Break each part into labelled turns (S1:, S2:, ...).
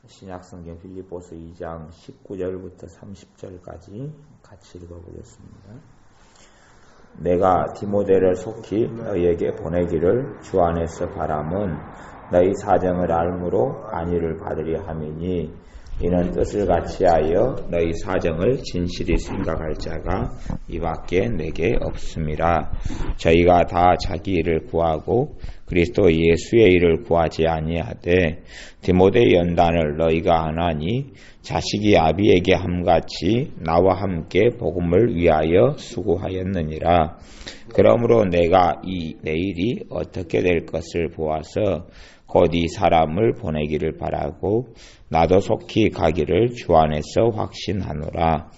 S1: 신약성경 빌립보서 2장 19절부터 30절까지 같이 읽어보겠습니다. 내가 디모데를 속히 너희에게 보내기를 주 안에서 바람은 너희 사정을 알므로 안위를 받으려 함이니 이는 뜻을 같이하여 너희 사정을 진실히 생각할 자가 이밖에 내게 없음이라. 저희가 다 자기 일을 구하고 그리스도 예수의 일을 구하지 아니하되 디모데 연단을 너희가 하나니 자식이 아비에게 함같이 나와 함께 복음을 위하여 수고하였느니라. 그러므로 내가 내 일이 어떻게 될 것을 보아서 곧 이 사람을 보내기를 바라고 나도 속히 가기를 주 안에서 확신하노라.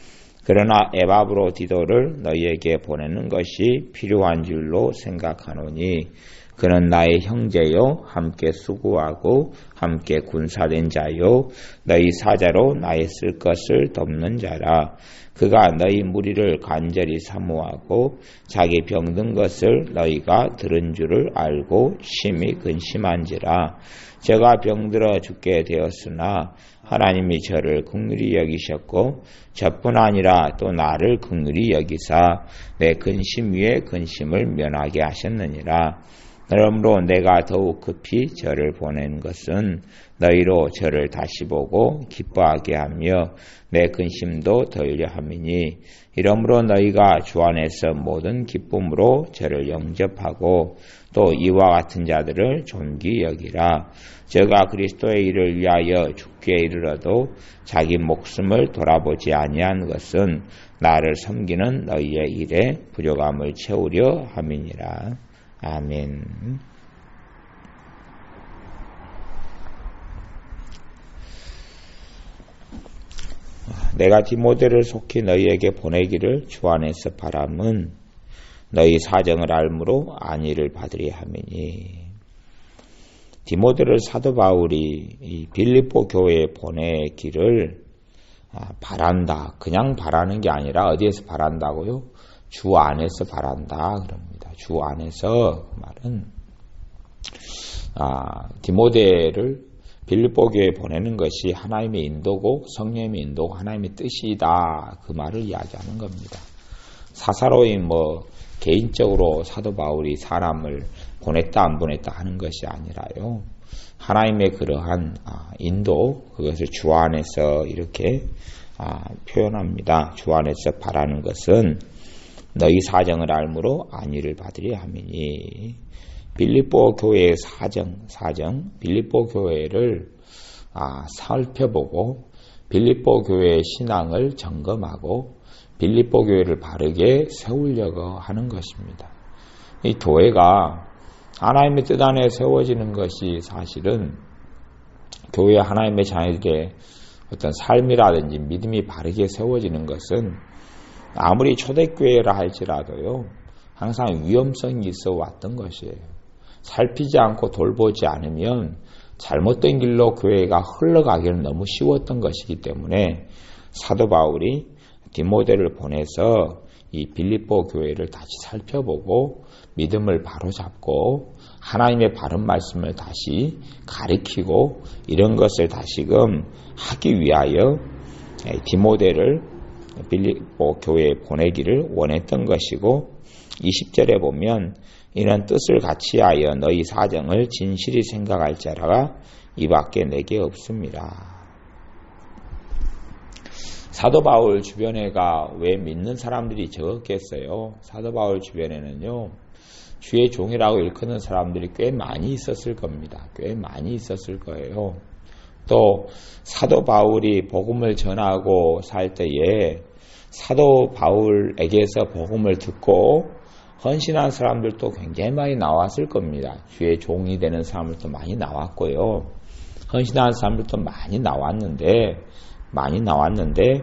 S1: 그러나 에바브로디도를 너희에게 보내는 것이 필요한 줄로 생각하노니 그는 나의 형제요 함께 수고하고 함께 군사된 자요 너희 사자로 나의 쓸 것을 돕는 자라. 그가 너희 무리를 간절히 사모하고 자기 병든 것을 너희가 들은 줄을 알고 심히 근심한지라. 제가 병들어 죽게 되었으나 하나님이 저를 긍휼히 여기셨고 저뿐 아니라 또 나를 긍휼히 여기사 내 근심 위에 근심을 면하게 하셨느니라. 그러므로 내가 더욱 급히 저를 보낸 것은 너희로 저를 다시 보고 기뻐하게 하며 내 근심도 덜려 함이니 이러므로 너희가 주 안에서 모든 기쁨으로 저를 영접하고 또 이와 같은 자들을 존귀 여기라. 저가 그리스도의 일을 위하여 죽게 이르러도 자기 목숨을 돌아보지 아니한 것은 나를 섬기는 너희의 일에 부족함을 채우려 함이니라. 아멘. 내가 디모데를 속히 너희에게 보내기를 주 안에서 바람은 너희 사정을 알므로 안위를 받으려 함이니. 디모데를 사도 바울이 이 빌립보 교회에 보내기를 바란다. 그냥 바라는 게 아니라 어디에서 바란다고요? 주 안에서 바란다 그럽니다. 주 안에서 그 말은 디모데를 빌립보 교회에 보내는 것이 하나님의 인도고 성령의 인도고 하나님의 뜻이다. 그 말을 이야기하는 겁니다. 사사로이 개인적으로 사도 바울이 사람을 보냈다 안 보냈다 하는 것이 아니라요. 하나님의 그러한 인도 그것을 주 안에서 이렇게 표현합니다. 주 안에서 바라는 것은 너희 사정을 알므로 안위를 받으려 함이니. 빌립보 교회의 사정 빌립보 교회를 살펴보고 빌립보 교회의 신앙을 점검하고 빌립보 교회를 바르게 세우려고 하는 것입니다. 이 교회가 하나님의 뜻 안에 세워지는 것이 사실은 교회 하나님의 자녀들의 어떤 삶이라든지 믿음이 바르게 세워지는 것은 아무리 초대교회라 할지라도요 항상 위험성이 있어 왔던 것이에요. 살피지 않고 돌보지 않으면 잘못된 길로 교회가 흘러가기는 너무 쉬웠던 것이기 때문에 사도 바울이 디모데를 보내서 이 빌립보 교회를 다시 살펴보고 믿음을 바로잡고 하나님의 바른 말씀을 다시 가리키고 이런 것을 다시금 하기 위하여 디모데를 빌립보 교회에 보내기를 원했던 것이고 20절에 보면 이런 뜻을 같이하여 너희 사정을 진실히 생각할 자라가 이밖에 내게 없습니다. 사도 바울 주변에가 왜 믿는 사람들이 적었겠어요? 사도 바울 주변에는요 주의 종이라고 일컫는 사람들이 꽤 많이 있었을 겁니다. 꽤 많이 있었을 거예요. 또 사도 바울이 복음을 전하고 살 때에 사도 바울에게서 복음을 듣고 헌신한 사람들도 굉장히 많이 나왔을 겁니다. 주의 종이 되는 사람들도 많이 나왔고요. 헌신한 사람들도 많이 나왔는데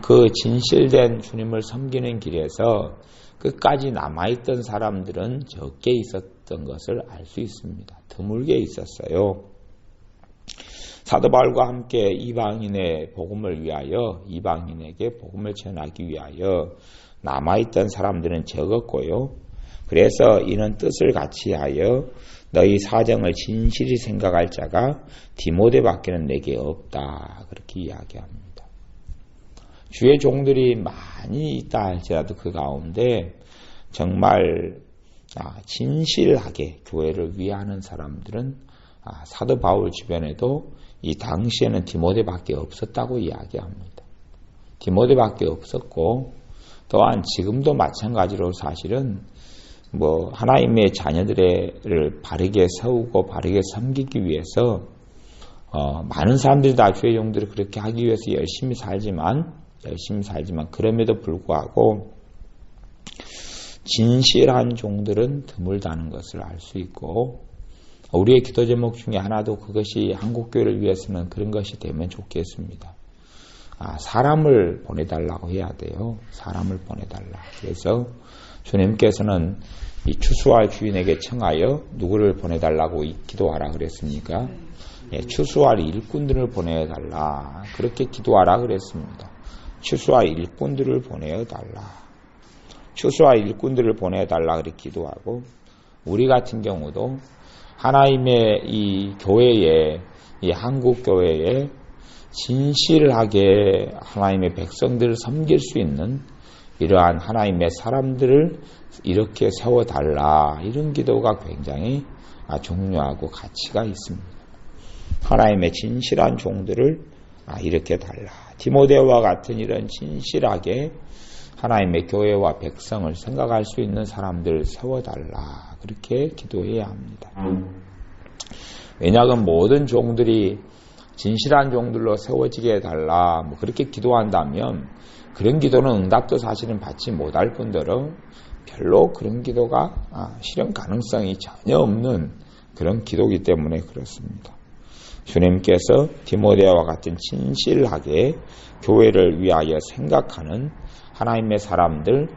S1: 그 진실된 주님을 섬기는 길에서 끝까지 남아있던 사람들은 적게 있었던 것을 알 수 있습니다. 드물게 있었어요. 사도 바울과 함께 이방인의 복음을 위하여 이방인에게 복음을 전하기 위하여 남아있던 사람들은 적었고요. 그래서 이는 뜻을 같이 하여 너희 사정을 진실히 생각할 자가 디모데밖에는 내게 없다. 그렇게 이야기합니다. 주의 종들이 많이 있다 할지라도 그 가운데 정말 진실하게 교회를 위하는 사람들은 사도 바울 주변에도 이 당시에는 디모데밖에 없었다고 이야기합니다. 디모데밖에 없었고 또한 지금도 마찬가지로 사실은 하나님의 자녀들을 바르게 세우고 바르게 섬기기 위해서 많은 사람들이 다 주의 종들을 그렇게 하기 위해서 열심히 살지만 그럼에도 불구하고 진실한 종들은 드물다는 것을 알 수 있고 우리의 기도 제목 중에 하나도 그것이 한국교회를 위해서는 그런 것이 되면 좋겠습니다. 사람을 보내달라고 해야 돼요. 사람을 보내달라. 그래서 주님께서는 이 추수할 주인에게 청하여 누구를 보내달라고 기도하라 그랬습니까? 추수할 일꾼들을 보내달라. 그렇게 기도하라 그랬습니다. 추수할 일꾼들을 보내달라. 추수할 일꾼들을 보내달라 그렇게 기도하고 우리 같은 경우도 하나님의 이 교회에 이 한국 교회에 진실하게 하나님의 백성들을 섬길 수 있는 이러한 하나님의 사람들을 이렇게 세워달라. 이런 기도가 굉장히 중요하고 가치가 있습니다. 하나님의 진실한 종들을 이렇게 달라. 디모데와 같은 이런 진실하게 하나님의 교회와 백성을 생각할 수 있는 사람들을 세워달라. 그렇게 기도해야 합니다. 왜냐하면 모든 종들이 진실한 종들로 세워지게 해달라. 그렇게 기도한다면 그런 기도는 응답도 사실은 받지 못할 뿐더러 별로 그런 기도가 실현 가능성이 전혀 없는 그런 기도이기 때문에 그렇습니다. 주님께서 디모데와 같은 진실하게 교회를 위하여 생각하는 하나님의 사람들,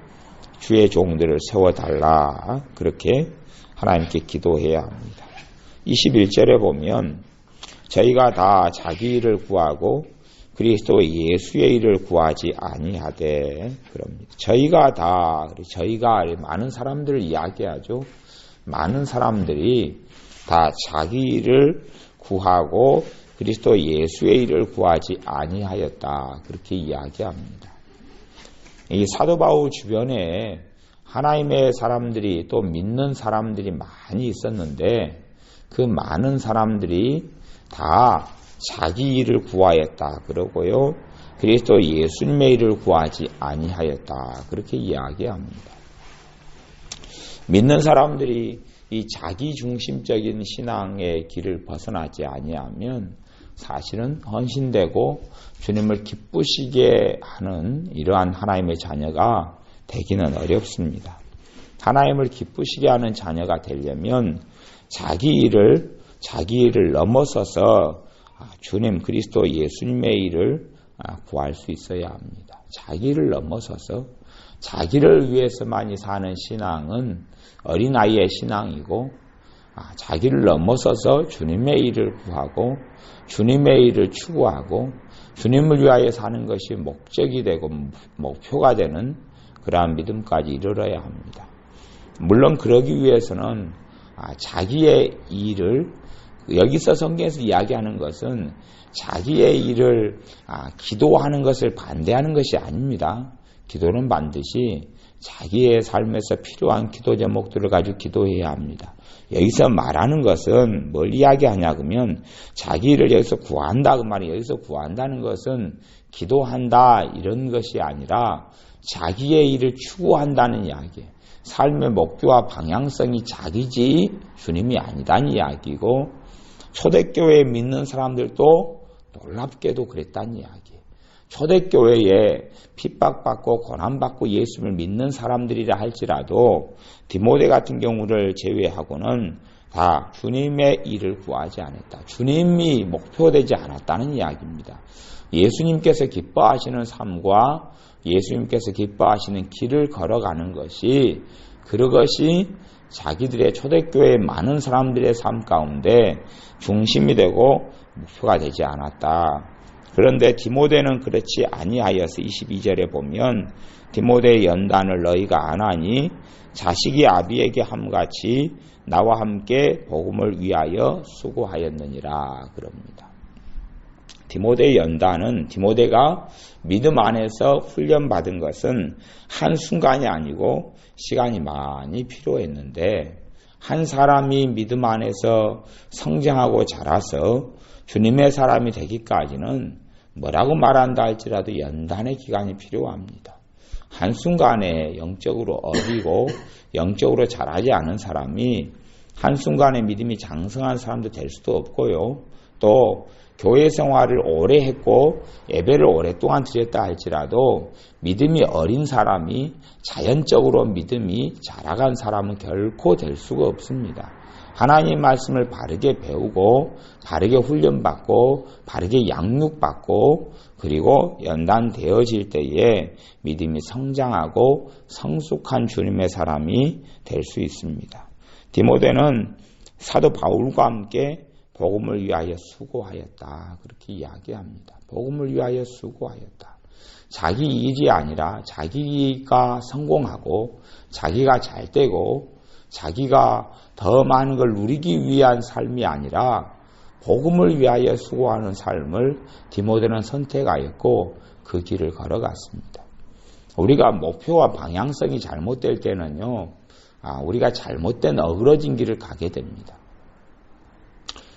S1: 주의 종들을 세워달라. 그렇게 하나님께 기도해야 합니다. 21절에 보면 저희가 다 자기 일을 구하고 그리스도 예수의 일을 구하지 아니하되 그럽니다. 저희가 많은 사람들을 이야기하죠. 많은 사람들이 다 자기 일을 구하고 그리스도 예수의 일을 구하지 아니하였다. 그렇게 이야기합니다. 이 사도 바울 주변에 하나님의 사람들이 또 믿는 사람들이 많이 있었는데 그 많은 사람들이 다 자기 일을 구하였다 그러고요. 그리스도 예수님의 일을 구하지 아니하였다. 그렇게 이야기합니다. 믿는 사람들이 이 자기 중심적인 신앙의 길을 벗어나지 아니하면 사실은 헌신되고 주님을 기쁘시게 하는 이러한 하나님의 자녀가 되기는 어렵습니다. 하나님을 기쁘시게 하는 자녀가 되려면 자기 일을 넘어서서 주님 그리스도 예수님의 일을 구할 수 있어야 합니다. 자기를 넘어서서 자기를 위해서만이 사는 신앙은 어린아이의 신앙이고 자기를 넘어서서 주님의 일을 구하고 주님의 일을 추구하고 주님을 위하여 사는 것이 목적이 되고 목표가 되는 그러한 믿음까지 이르러야 합니다. 물론 그러기 위해서는 자기의 일을 여기서 성경에서 이야기하는 것은 자기의 일을 기도하는 것을 반대하는 것이 아닙니다. 기도는 반드시 자기의 삶에서 필요한 기도 제목들을 가지고 기도해야 합니다. 여기서 말하는 것은 뭘 이야기하냐 그러면 자기 일을 여기서 구한다 그 말이 여기서 구한다는 것은 기도한다 이런 것이 아니라 자기의 일을 추구한다는 이야기예요. 삶의 목표와 방향성이 자기지 주님이 아니다는 이야기고 초대교회에 믿는 사람들도 놀랍게도 그랬다는 이야기예요. 초대교회에 핍박받고 고난받고 예수를 믿는 사람들이라 할지라도 디모데 같은 경우를 제외하고는 다 주님의 일을 구하지 않았다. 주님이 목표되지 않았다는 이야기입니다. 예수님께서 기뻐하시는 삶과 예수님께서 기뻐하시는 길을 걸어가는 것이 그것이 자기들의 초대교회 많은 사람들의 삶 가운데 중심이 되고 목표가 되지 않았다. 그런데 디모데는 그렇지 아니하여서 22절에 보면 디모데의 연단을 너희가 안 하니 자식이 아비에게 함같이 나와 함께 복음을 위하여 수고하였느니라 그럽니다. 디모데의 연단은 디모데가 믿음 안에서 훈련받은 것은 한순간이 아니고 시간이 많이 필요했는데 한 사람이 믿음 안에서 성장하고 자라서 주님의 사람이 되기까지는 뭐라고 말한다 할지라도 연단의 기간이 필요합니다. 한순간에 영적으로 어리고 영적으로 자라지 않은 사람이 한순간에 믿음이 장성한 사람도 될 수도 없고요. 또 교회 생활을 오래 했고 예배를 오랫동안 드렸다 할지라도 믿음이 어린 사람이 자연적으로 믿음이 자라간 사람은 결코 될 수가 없습니다. 하나님 말씀을 바르게 배우고 바르게 훈련받고 바르게 양육받고 그리고 연단되어질 때에 믿음이 성장하고 성숙한 주님의 사람이 될 수 있습니다. 디모데는 사도 바울과 함께 복음을 위하여 수고하였다. 그렇게 이야기합니다. 복음을 위하여 수고하였다. 자기 일이 아니라 자기가 성공하고 자기가 잘 되고 자기가 더 많은 걸 누리기 위한 삶이 아니라 복음을 위하여 수고하는 삶을 디모데는 선택하였고 그 길을 걸어갔습니다. 우리가 목표와 방향성이 잘못될 때는요, 우리가 잘못된 어그러진 길을 가게 됩니다.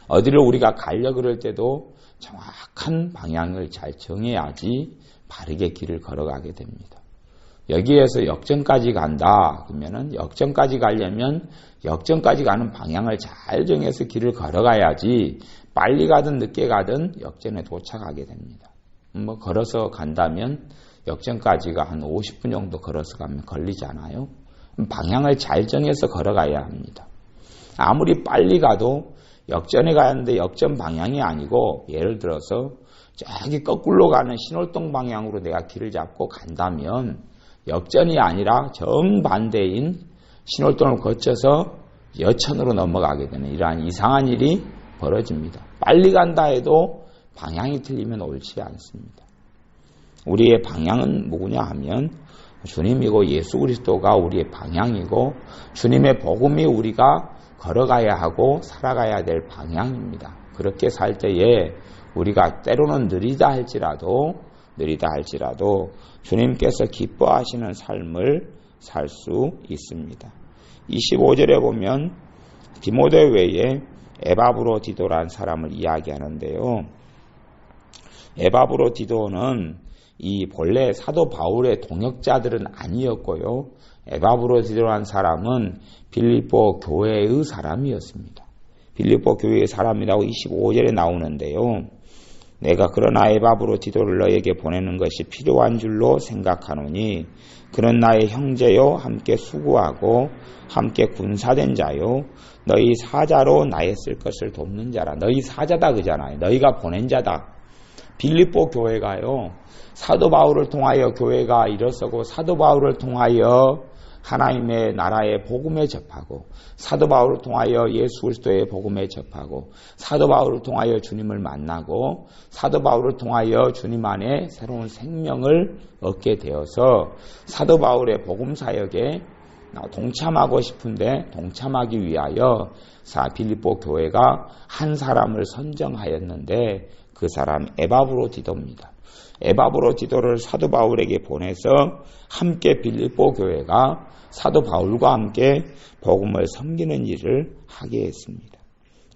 S1: 어디를 우리가 가려고 그럴 때도 정확한 방향을 잘 정해야지 바르게 길을 걸어가게 됩니다. 여기에서 역전까지 간다 그러면은 역전까지 가려면 역전까지 가는 방향을 잘 정해서 길을 걸어가야지 빨리 가든 늦게 가든 역전에 도착하게 됩니다. 걸어서 간다면 역전까지가 한 50분 정도 걸어서 가면 걸리잖아요. 방향을 잘 정해서 걸어가야 합니다. 아무리 빨리 가도 역전에 가는데 역전 방향이 아니고 예를 들어서 저기 거꾸로 가는 신월동 방향으로 내가 길을 잡고 간다면 역전이 아니라 정반대인 신월동을 거쳐서 여천으로 넘어가게 되는 이러한 이상한 일이 벌어집니다. 빨리 간다 해도 방향이 틀리면 옳지 않습니다. 우리의 방향은 뭐냐 하면 주님이고 예수 그리스도가 우리의 방향이고 주님의 복음이 우리가 걸어가야 하고 살아가야 될 방향입니다. 그렇게 살 때에 우리가 때로는 느리다 할지라도 주님께서 기뻐하시는 삶을 살 수 있습니다. 25절에 보면 디모데 외에 에바브로디도라는 사람을 이야기하는데요. 에바브로디도는 이 본래 사도 바울의 동역자들은 아니었고요. 에바브로디도라는 사람은 빌립보 교회의 사람이었습니다. 빌립보 교회의 사람이라고 25절에 나오는데요. 내가 그러나 에바브로디도를 너에게 보내는 것이 필요한 줄로 생각하노니 그는 나의 형제요 함께 수고하고 함께 군사된 자요 너희 사자로 나의 쓸 것을 돕는 자라. 너희 사자다 그잖아요. 너희가 보낸 자다. 빌립보 교회가요 사도 바울을 통하여 교회가 일어서고 사도 바울을 통하여 하나님의 나라의 복음에 접하고 사도 바울을 통하여 예수 그리스도의 복음에 접하고 사도 바울을 통하여 주님을 만나고 사도 바울을 통하여 주님 안에 새로운 생명을 얻게 되어서 사도 바울의 복음 사역에 동참하고 싶은데 동참하기 위하여 빌립보 교회가 한 사람을 선정하였는데 그 사람 에바브로디도입니다. 에바브로디도를 사도 바울에게 보내서 함께 빌립보 교회가 사도 바울과 함께 복음을 섬기는 일을 하게 했습니다.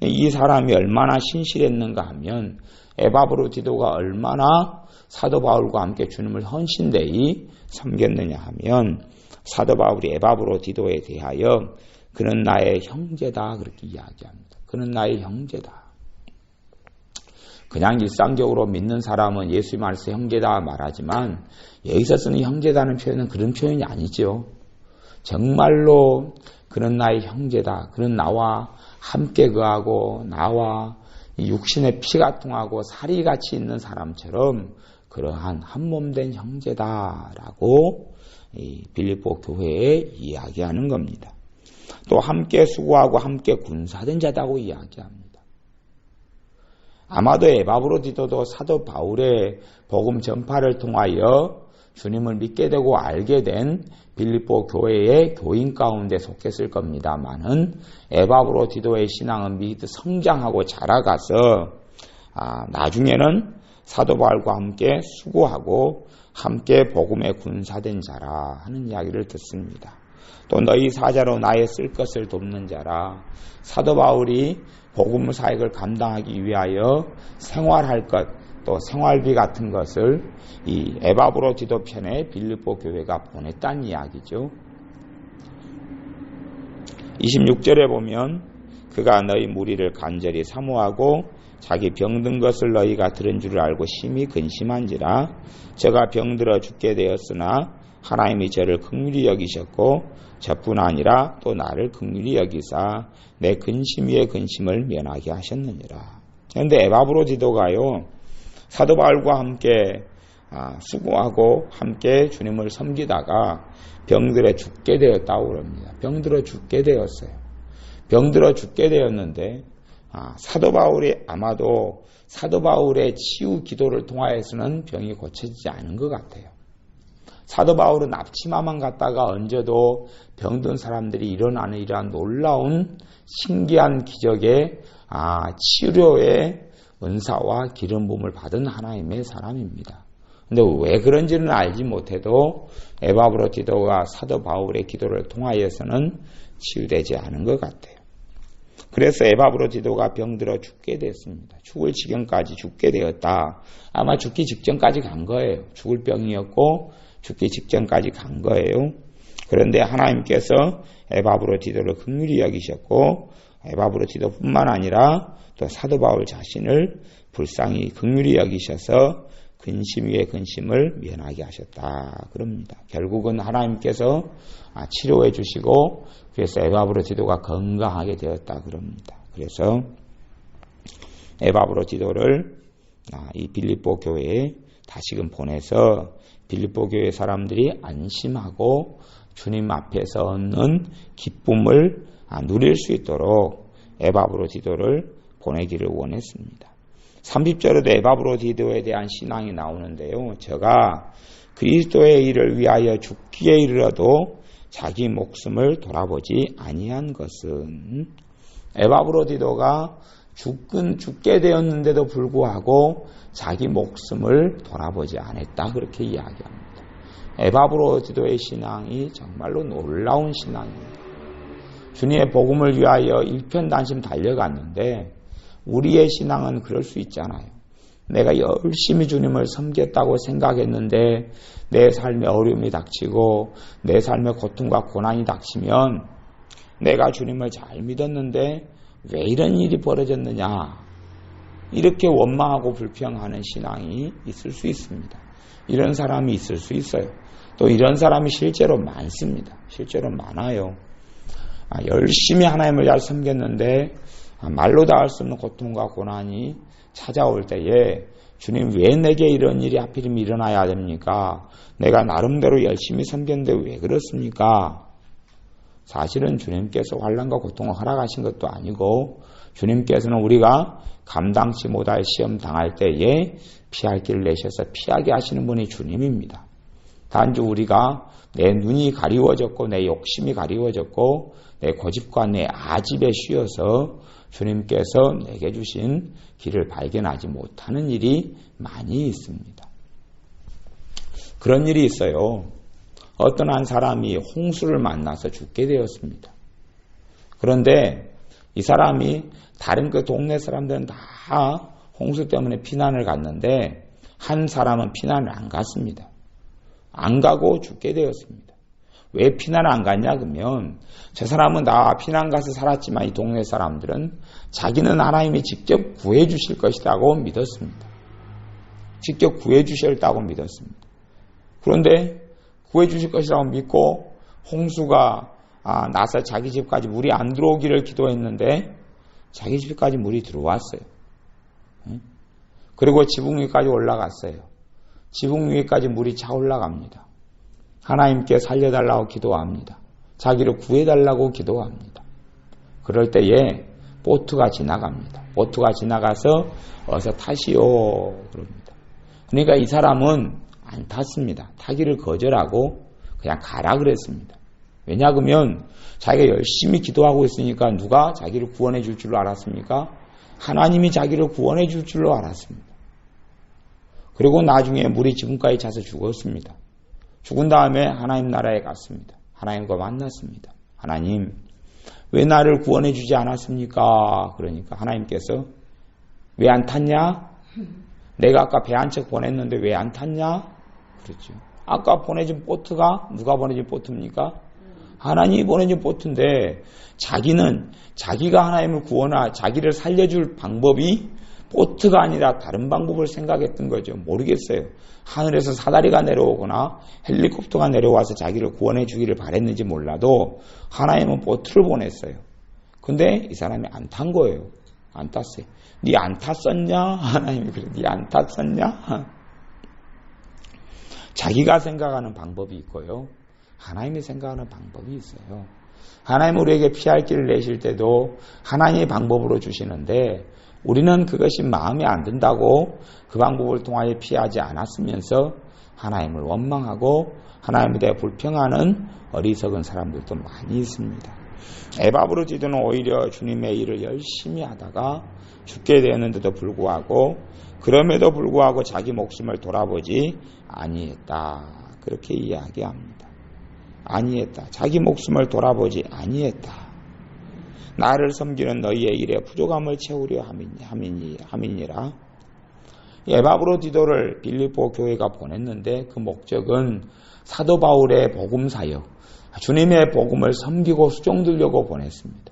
S1: 이 사람이 얼마나 신실했는가 하면 에바브로디도가 얼마나 사도 바울과 함께 주님을 헌신되이 섬겼느냐 하면 사도 바울이 에바브로디도에 대하여 그는 나의 형제다 그렇게 이야기합니다. 그는 나의 형제다. 그냥 일상적으로 믿는 사람은 예수님 안에서 형제다 말하지만 여기서 쓰는 형제다는 표현은 그런 표현이 아니죠. 정말로 그는 나의 형제다. 그는 나와 함께 거하고 나와 육신의 피가 통하고 살이 같이 있는 사람처럼 그러한 한몸된 형제다라고 이 빌립보 교회에 이야기하는 겁니다. 또 함께 수고하고 함께 군사된 자다고 이야기합니다. 아마도 에바브로디도도 사도 바울의 복음 전파를 통하여 주님을 믿게 되고 알게 된 빌립보 교회의 교인 가운데 속했을 겁니다만은 에바브로디도의 신앙은 믿어 성장하고 자라가서 나중에는 사도 바울과 함께 수고하고 함께 복음에 군사된 자라 하는 이야기를 듣습니다. 또 너희 사자로 나의 쓸 것을 돕는 자라. 사도 바울이 복음 사역을 감당하기 위하여 생활할 것, 또 생활비 같은 것을 이 에바브로디도 편에 빌립보 교회가 보냈다는 이야기죠. 26절에 보면 그가 너희 무리를 간절히 사모하고 자기 병든 것을 너희가 들은 줄을 알고 심히 근심한지라. 저가 병들어 죽게 되었으나 하나님이 저를 긍휼히 여기셨고 저뿐 아니라 또 나를 긍휼히 여기사 내 근심 위에 근심을 면하게 하셨느니라. 그런데 에바브로디도가요, 사도 바울과 함께 수고하고 함께 주님을 섬기다가 병들어 죽게 되었다고 그럽니다. 병들어 죽게 되었어요. 병들어 죽게 되었는데 사도 바울이 아마도 사도 바울의 치유 기도를 통하여서는 병이 고쳐지지 않은 것 같아요. 사도 바울은 앞치마만 갖다가 얹어도 병든 사람들이 일어나는 이러한 놀라운 신기한 기적의 치료의 은사와 기름 부음을 받은 하나님의 사람입니다. 근데 왜 그런지는 알지 못해도 에바브로디도가 사도 바울의 기도를 통하여서는 치유되지 않은 것 같아요. 그래서 에바브로디도가 병들어 죽게 됐습니다. 죽을 지경까지 죽게 되었다. 아마 죽기 직전까지 간 거예요. 죽을 병이었고 죽기 직전까지 간 거예요. 그런데 하나님께서 에바브로디도를 긍휼히 여기셨고 에바브로디도뿐만 아니라 또 사도 바울 자신을 불쌍히 긍휼히 여기셔서 근심 위에 근심을 면하게 하셨다 그럽니다. 결국은 하나님께서 치료해 주시고 그래서 에바브로디도가 건강하게 되었다 그럽니다. 그래서 에바브로디도를 이 빌립보 교회에 다시금 보내서 빌립보 교회 사람들이 안심하고 주님 앞에서 얻는 기쁨을 누릴 수 있도록 에바브로디도를 보내기를 원했습니다. 30절에도 에바브로디도에 대한 신앙이 나오는데요. 저가 그리스도의 일을 위하여 죽기에 이르러도 자기 목숨을 돌아보지 아니한 것은 에바브로디도가 죽게 되었는데도 불구하고 자기 목숨을 돌아보지 않았다 그렇게 이야기합니다. 에바브로디도의 신앙이 정말로 놀라운 신앙입니다. 주님의 복음을 위하여 일편단심 달려갔는데 우리의 신앙은 그럴 수 있잖아요. 내가 열심히 주님을 섬겼다고 생각했는데 내 삶에 어려움이 닥치고 내 삶에 고통과 고난이 닥치면 내가 주님을 잘 믿었는데 왜 이런 일이 벌어졌느냐 이렇게 원망하고 불평하는 신앙이 있을 수 있습니다. 이런 사람이 있을 수 있어요. 또 이런 사람이 실제로 많습니다. 실제로 많아요. 열심히 하나님을 잘 섬겼는데 말로 다 할 수 없는 고통과 고난이 찾아올 때에 주님 왜 내게 이런 일이 하필이면 일어나야 됩니까? 내가 나름대로 열심히 섬겼는데 왜 그렇습니까? 사실은 주님께서 환난과 고통을 허락하신 것도 아니고 주님께서는 우리가 감당치 못할 시험 당할 때에 피할 길을 내셔서 피하게 하시는 분이 주님입니다. 단지 우리가 내 눈이 가리워졌고 내 욕심이 가리워졌고 내 고집과 내 아집에 쉬어서 주님께서 내게 주신 길을 발견하지 못하는 일이 많이 있습니다. 그런 일이 있어요. 어떤 한 사람이 홍수를 만나서 죽게 되었습니다. 그런데 이 사람이 다른 그 동네 사람들은 다 홍수 때문에 피난을 갔는데 한 사람은 피난을 안 갔습니다. 안 가고 죽게 되었습니다. 왜 피난 안 갔냐 그러면 저 사람은 다 피난 가서 살았지만 이 동네 사람들은 자기는 하나님이 직접 구해 주실 것이라고 믿었습니다. 직접 구해 주셨다고 믿었습니다. 그런데 구해 주실 것이라고 믿고 홍수가 나서 자기 집까지 물이 안 들어오기를 기도했는데 자기 집까지 물이 들어왔어요. 그리고 지붕 위까지 올라갔어요. 지붕 위까지 물이 차 올라갑니다. 하나님께 살려달라고 기도합니다. 자기를 구해달라고 기도합니다. 그럴 때에 보트가 지나갑니다. 보트가 지나가서 어서 타시오 그럽니다. 그러니까 이 사람은 안 탔습니다. 타기를 거절하고 그냥 가라 그랬습니다. 왜냐하면 자기가 열심히 기도하고 있으니까 누가 자기를 구원해 줄 줄로 알았습니까? 하나님이 자기를 구원해 줄 줄로 알았습니다. 그리고 나중에 물이 지금까지 차서 죽었습니다. 죽은 다음에 하나님 나라에 갔습니다. 하나님과 만났습니다. 하나님, 왜 나를 구원해 주지 않았습니까? 그러니까 하나님께서 왜 안 탔냐? 내가 아까 배 한 척 보냈는데 왜 안 탔냐? 그렇죠. 아까 보내준 보트가 누가 보내준 보트입니까? 하나님이 보내준 보트인데 자기가 하나님을 자기를 살려줄 방법이 보트가 아니라 다른 방법을 생각했던 거죠. 모르겠어요. 하늘에서 사다리가 내려오거나 헬리콥터가 내려와서 자기를 구원해 주기를 바랬는지 몰라도 하나님은 보트를 보냈어요. 근데 이 사람이 안 탄 거예요. 안 탔어요. 네 안 탔었냐? 하나님이 그래. 네 안 탔었냐? 자기가 생각하는 방법이 있고요. 하나님이 생각하는 방법이 있어요. 하나님 우리에게 피할 길을 내실 때도 하나님의 방법으로 주시는데 우리는 그것이 마음에 안 든다고 그 방법을 통하여 피하지 않았으면서 하나님을 원망하고 하나님에 대해 불평하는 어리석은 사람들도 많이 있습니다. 에바브로 디도는 오히려 주님의 일을 열심히 하다가 죽게 되었는데도 불구하고 그럼에도 불구하고 자기 목숨을 돌아보지 아니했다. 그렇게 이야기합니다. 아니했다. 자기 목숨을 돌아보지 아니했다. 나를 섬기는 너희의 일에 부족함을 채우려 함이니라. 에바브로 디도를 빌립보 교회가 보냈는데 그 목적은 사도 바울의 복음 사역, 주님의 복음을 섬기고 수종들려고 보냈습니다.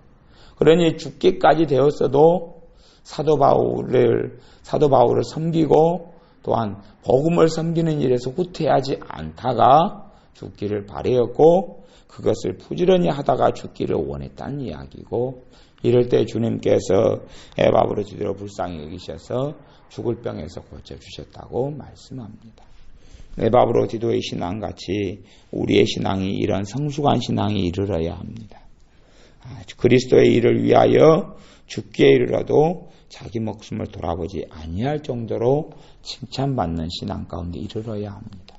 S1: 그러니 죽기까지 되었어도 사도 바울을 섬기고 또한 복음을 섬기는 일에서 후퇴하지 않다가 죽기를 바라였고 그것을 부지런히 하다가 죽기를 원했다는 이야기고 이럴 때 주님께서 에바브로 디도를 불쌍히 여기셔서 죽을 병에서 고쳐주셨다고 말씀합니다. 에바브로 디도의 신앙같이 우리의 신앙이 이런 성숙한 신앙이 이르러야 합니다. 그리스도의 일을 위하여 죽기에 이르러도 자기 목숨을 돌아보지 아니할 정도로 칭찬받는 신앙 가운데 이르러야 합니다.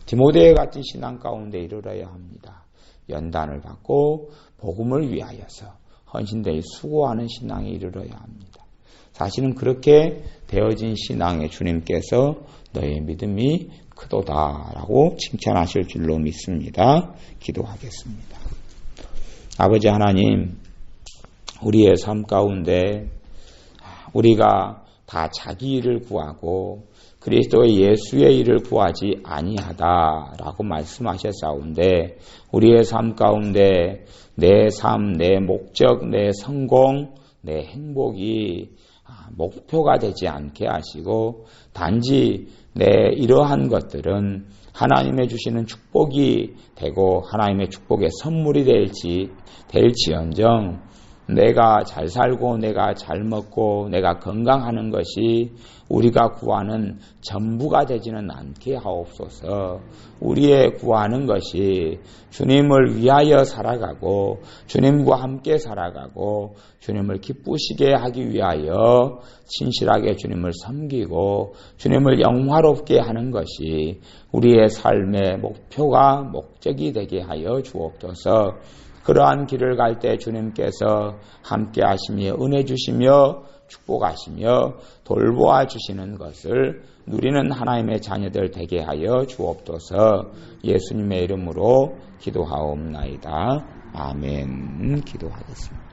S1: 디모데 같은 신앙 가운데 이르러야 합니다. 연단을 받고 복음을 위하여서 헌신되이 수고하는 신앙에 이르러야 합니다. 사실은 그렇게 되어진 신앙에 주님께서 너의 믿음이 크도다라고 칭찬하실 줄로 믿습니다. 기도하겠습니다. 아버지 하나님, 우리의 삶 가운데 우리가 다 자기 일을 구하고 그리스도의 예수의 일을 구하지 아니하다라고 말씀하셨사온데 우리의 삶 가운데 내 삶, 내 목적, 내 성공, 내 행복이 목표가 되지 않게 하시고 단지 내 이러한 것들은 하나님의 주시는 축복이 되고 하나님의 축복의 선물이 될지언정 내가 잘 살고 내가 잘 먹고 내가 건강하는 것이 우리가 구하는 전부가 되지는 않게 하옵소서. 우리의 구하는 것이 주님을 위하여 살아가고 주님과 함께 살아가고 주님을 기쁘시게 하기 위하여 진실하게 주님을 섬기고 주님을 영화롭게 하는 것이 우리의 삶의 목표가 목적이 되게 하여 주옵소서. 그러한 길을 갈 때 주님께서 함께 하시며 은혜 주시며 축복하시며 돌보아 주시는 것을 누리는 하나님의 자녀들 되게 하여 주옵소서. 예수님의 이름으로 기도하옵나이다. 아멘. 기도하겠습니다.